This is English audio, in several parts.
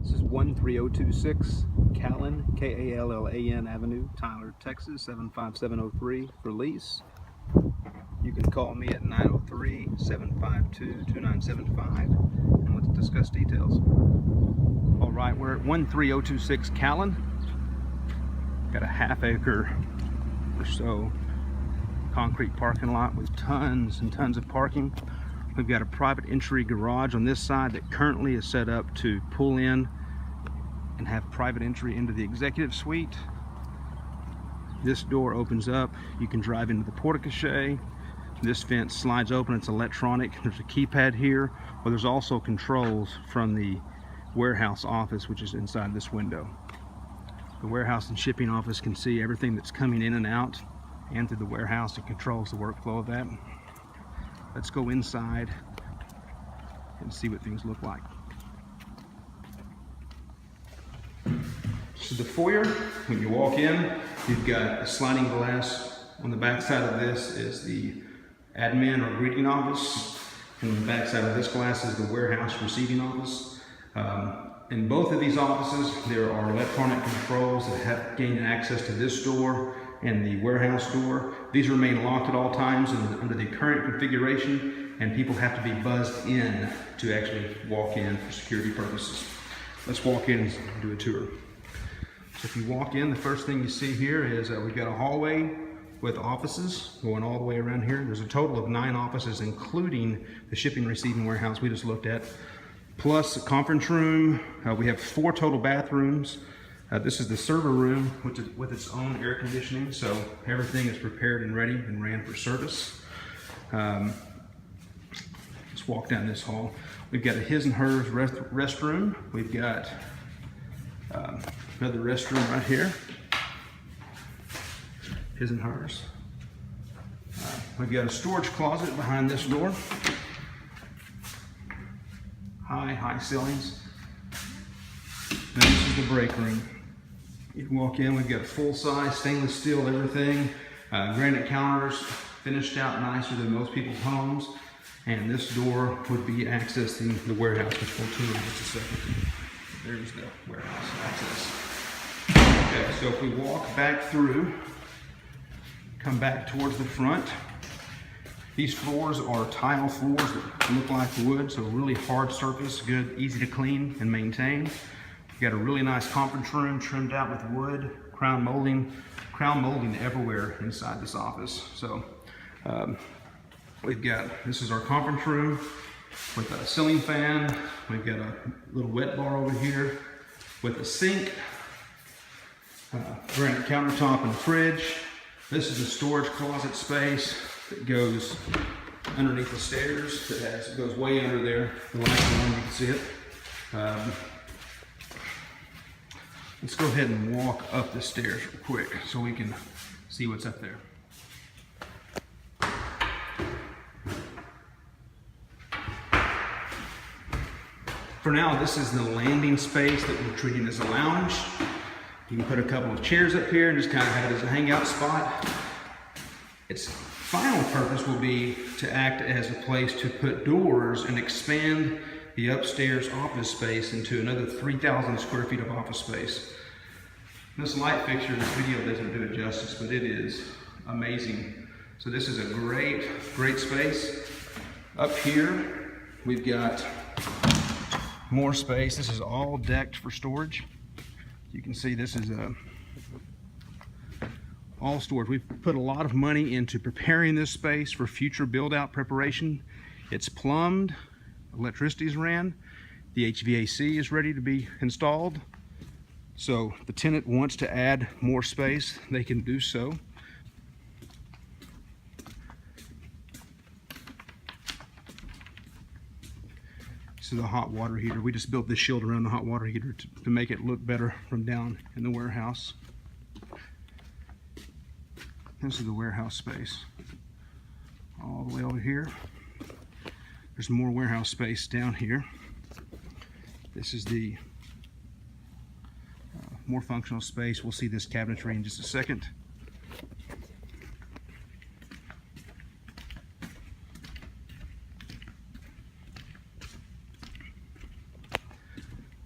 This is 13026 Kallan, Kallan Avenue, Tyler, Texas, 75703 for lease. You can call me at 903-752-2975 and let's discuss details. All right, we're at 13026 Kallan. Got a half-acre or so concrete parking lot with tons and tons of parking. We've got a private entry garage on this side that currently is set up to pull in and have private entry into the executive suite. This door opens up. You can drive into the porte-cochere. This fence slides open. It's electronic. There's a keypad here, but there's also controls from the warehouse office, which is inside this window. The warehouse and shipping office can see everything that's coming in and out, and through the warehouse it controls the workflow of that. Let's go inside and see what things look like. This is the foyer. When you walk in, you've got a sliding glass. On the back side of this is the admin or greeting office. And on the back side of this glass is the warehouse receiving office. In both of these offices, there are electronic controls that have gained access to this door and the warehouse door. These remain locked at all times under the current configuration, and people have to be buzzed in to actually walk in for security purposes. Let's walk in and do a tour. So if you walk in, the first thing you see here is we've got a hallway with offices going all the way around here. There's a total of 9 offices, including the shipping, receiving warehouse we just looked at, plus a conference room. We have 4 total bathrooms. This is the server room with its own air conditioning, so everything is prepared and ready and ran for service. Let's walk down this hall. We've got a his and hers restroom. We've got another restroom right here. His and hers. We've got a storage closet behind this door. High ceilings. And this is the break room. You can walk in, we've got full-size stainless steel everything, granite counters, finished out nicer than most people's homes, and this door would be accessing the warehouse, which we'll tour in just a second. There's the warehouse access. Okay, so if we walk back through, come back towards the front, these floors are tile floors that look like wood, so really hard surface, good, easy to clean and maintain. We've got a really nice conference room trimmed out with wood, crown molding everywhere inside this office. So this is our conference room with a ceiling fan. We've got a little wet bar over here with a sink, granite countertop and a fridge. This is a storage closet space that goes underneath the stairs. It goes way under there. The last one, you can see it. Let's go ahead and walk up the stairs real quick so we can see what's up there. For now, this is the landing space that we're treating as a lounge. You can put a couple of chairs up here and just kind of have it as a hangout spot. Its final purpose will be to act as a place to put doors and expand the upstairs office space into another 3,000 square feet of office space. This light fixture, this video doesn't do it justice, but it is amazing. So this is a great space. Up here, we've got more space. This is all decked for storage. You can see this is all storage. We've put a lot of money into preparing this space for future build-out preparation. It's plumbed, electricity's ran, the HVAC is ready to be installed. So if the tenant wants to add more space, they can do so. This is the hot water heater. We just built this shield around the hot water heater to make it look better from down in the warehouse. This is the warehouse space. All the way over here. There's more warehouse space down here. This is the more functional space. We'll see this cabinetry in just a second.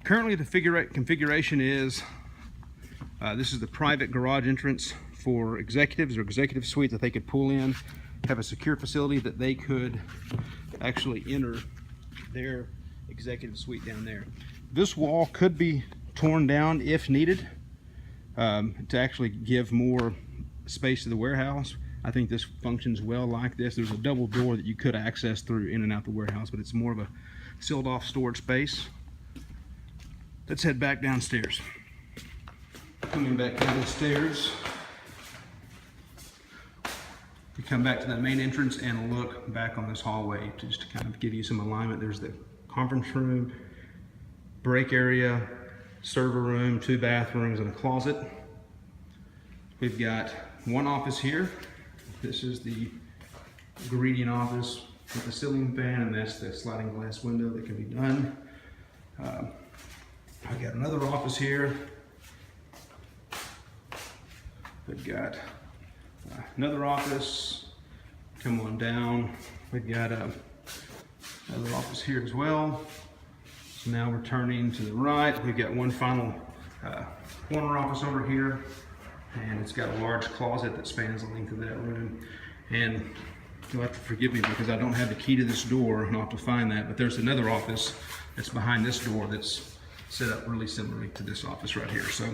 Currently the configuration is, this is the private garage entrance for executives or executive suite that they could pull in, have a secure facility that they could actually enter their executive suite down there. This wall could be torn down if needed to actually give more space to the warehouse. I think this functions well like this. There's a double door that you could access through in and out the warehouse, but it's more of a sealed off storage space. Let's head back downstairs. Coming back down the stairs, we come back to that main entrance and look back on this hallway just to kind of give you some alignment. There's the conference room, break area, server room, 2 bathrooms, and a closet. We've got one office here. This is the greeting office with the ceiling fan, and that's the sliding glass window that can be done. I've got another office here. We've got another office. Come on down. We've got another office here as well. So now we're turning to the right. We've got one final corner office over here, and it's got a large closet that spans the length of that room. And you'll have to forgive me because I don't have the key to this door, and I'll have to find that. But there's another office that's behind this door that's set up really similarly to this office right here. So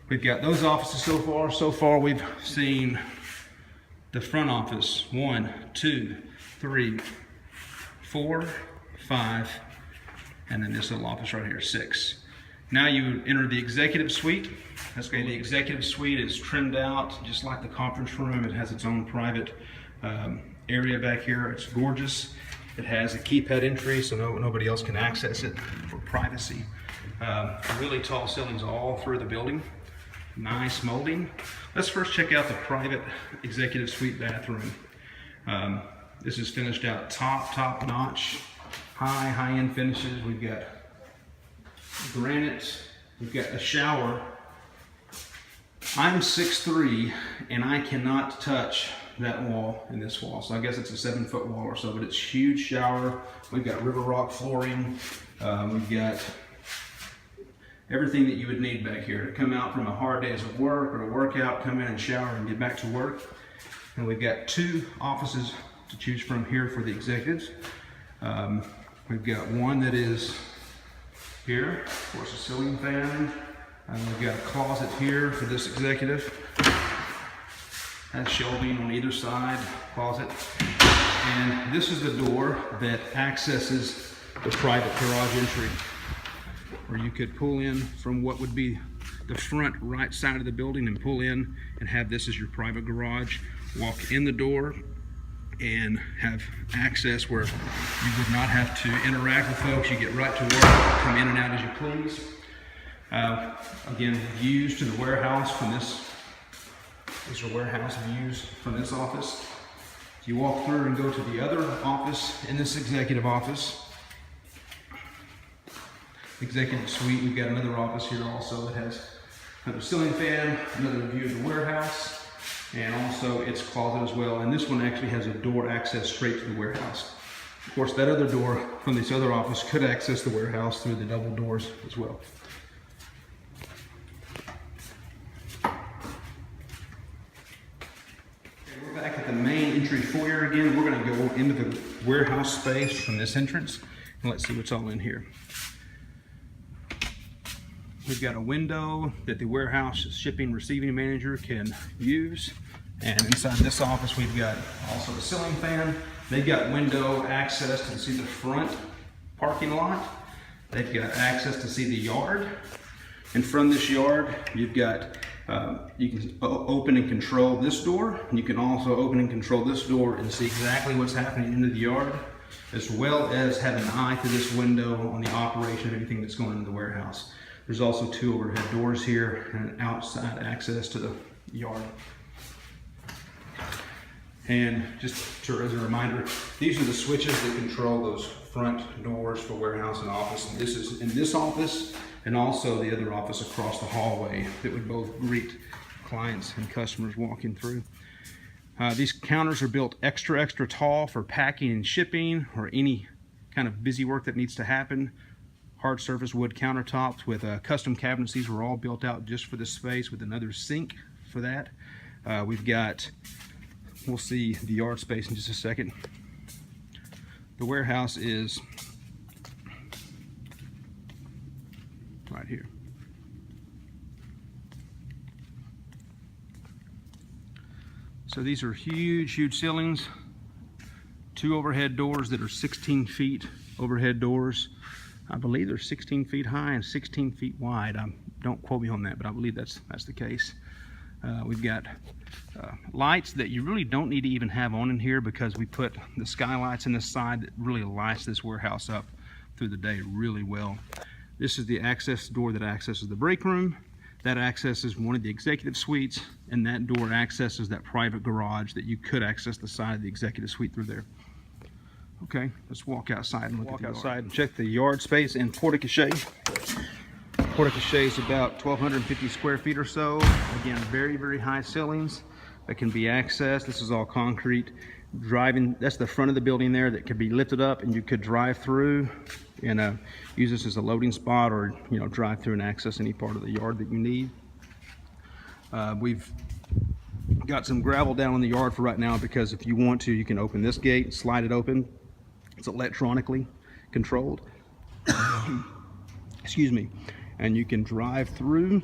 we've got those offices so far. So far we've seen the front office, 1, 2, 3, 4, 5, and then this little office right here, 6. Now you enter the executive suite. That's great. The executive suite is trimmed out just like the conference room. It has its own private area back here. It's gorgeous. It has a keypad entry so nobody else can access it for privacy. Really tall ceilings all through the building. Nice molding. Let's first check out the private executive suite bathroom. This is finished out top notch, high-end finishes. We've got granite. We've got a shower. I'm 6'3" and I cannot touch that wall in this wall. So I guess it's a 7-foot wall or so, but it's huge shower. We've got river rock flooring. We've got everything that you would need back here to come out from a hard day's of work or a workout, come in and shower and get back to work. And we've got 2 offices to choose from here for the executives. We've got one that is here, of course, a ceiling fan. We've got a closet here for this executive. Has shelving on either side, closet. And this is the door that accesses the private garage entry, where you could pull in from what would be the front right side of the building and pull in and have this as your private garage. Walk in the door and have access where you would not have to interact with folks. You get right to work, come in and out as you please. Again, views to the warehouse from this. These are warehouse views from this office. You walk through and go to the other office in this executive office. Executive suite, we've got another office here also that has another ceiling fan, another view of the warehouse, and also its closet as well. And this one actually has a door access straight to the warehouse. Of course, that other door from this other office could access the warehouse through the double doors as well. We're back at the main entry foyer again. We're going to go into the warehouse space from this entrance, and let's see what's all in here. We've got a window that the warehouse shipping receiving manager can use. And inside this office, we've got also a ceiling fan. They've got window access to see the front parking lot. They've got access to see the yard. And from this yard, you've got, you can open and control this door. And you can also open and control this door and see exactly what's happening into the yard, as well as have an eye to this window on the operation of everything that's going into the warehouse. There's also 2 overhead doors here and outside access to the yard. And just as a reminder, these are the switches that control those front doors for warehouse and office. And this is in this office and also the other office across the hallway that would both greet clients and customers walking through. These counters are built extra tall for packing and shipping or any kind of busy work that needs to happen. hard surface wood countertops with custom cabinets. These were all built out just for this space with another sink for that. We've got, we'll see the yard space in just a second. The warehouse is right here. So these are huge, huge ceilings. 2 overhead doors that are 16 feet overhead doors. I believe they're 16 feet high and 16 feet wide. Don't quote me on that, but I believe that's the case. We've got lights that you really don't need to even have on in here, because we put the skylights in this side that really lights this warehouse up through the day really well. This is the access door that accesses the break room. That accesses one of the executive suites, and that door accesses that private garage that you could access the side of the executive suite through there. Okay, let's walk outside and look outside and check the yard space and porte-cochere. Porte-cochere is about 1,250 square feet or so. Again, very, very high ceilings that can be accessed. This is all concrete. Driving, that's the front of the building there that could be lifted up, and you could drive through and use this as a loading spot, or drive through and access any part of the yard that you need. We've got some gravel down in the yard for right now, because if you want to, you can open this gate, slide it open. It's electronically controlled. Excuse me. And you can drive through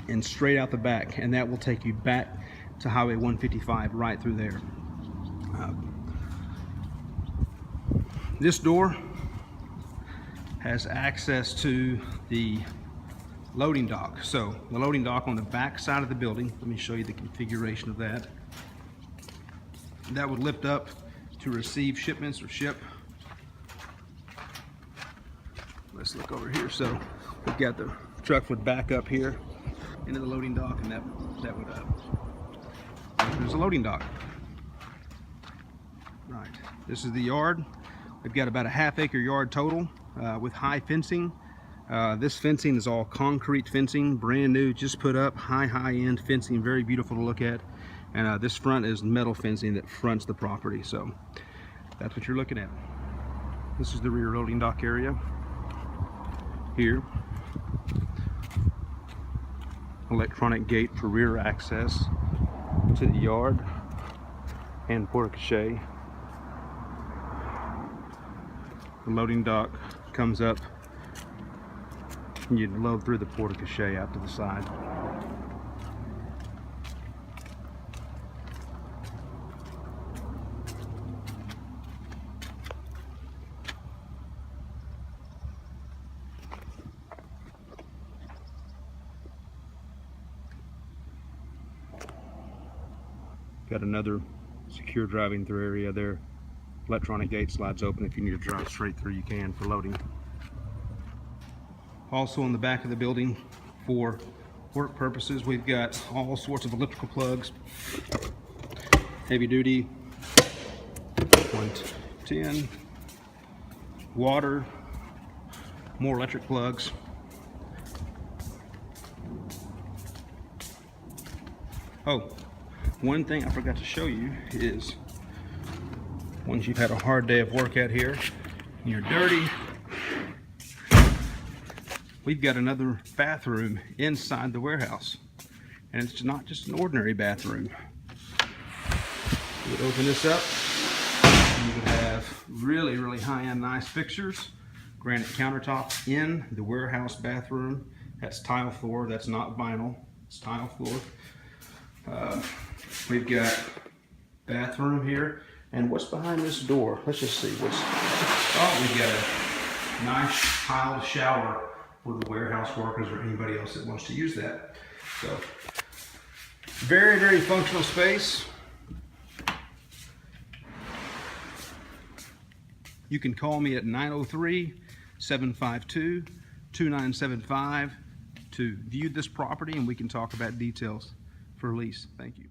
and straight out the back, and that will take you back to Highway 155 right through there. This door has access to the loading dock. So the loading dock on the back side of the building, let me show you the configuration of that. That would lift up to receive shipments or ship. Let's look over here. So we've got the truck would back up here into the loading dock, and that would there's a loading dock. Right, this is the yard. We've got about a half-acre yard total with high fencing. This fencing is all concrete fencing, brand new, just put up, high-end fencing, very beautiful to look at. And this front is metal fencing that fronts the property. So that's what you're looking at. This is the rear loading dock area here. Electronic gate for rear access to the yard and porte-cochere. The loading dock comes up, and you load through the porte-cochere out to the side. Got another secure driving through area there. Electronic gate slides open. If you need to drive straight through, you can for loading. Also in the back of the building, for work purposes, we've got all sorts of electrical plugs, heavy duty, 110, water, more electric plugs. Oh, one thing I forgot to show you is, once you've had a hard day of work out here and you're dirty, we've got another bathroom inside the warehouse, and it's not just an ordinary bathroom. You would open this up, and you would have really, really high-end, nice fixtures, granite countertops in the warehouse bathroom. That's tile floor. That's not vinyl. It's tile floor. We've got bathroom here. And what's behind this door? Let's just see. Oh, we've got a nice tiled shower for the warehouse workers or anybody else that wants to use that. So, very, very functional space. You can call me at 903-752-2975 to view this property, and we can talk about details for lease. Thank you.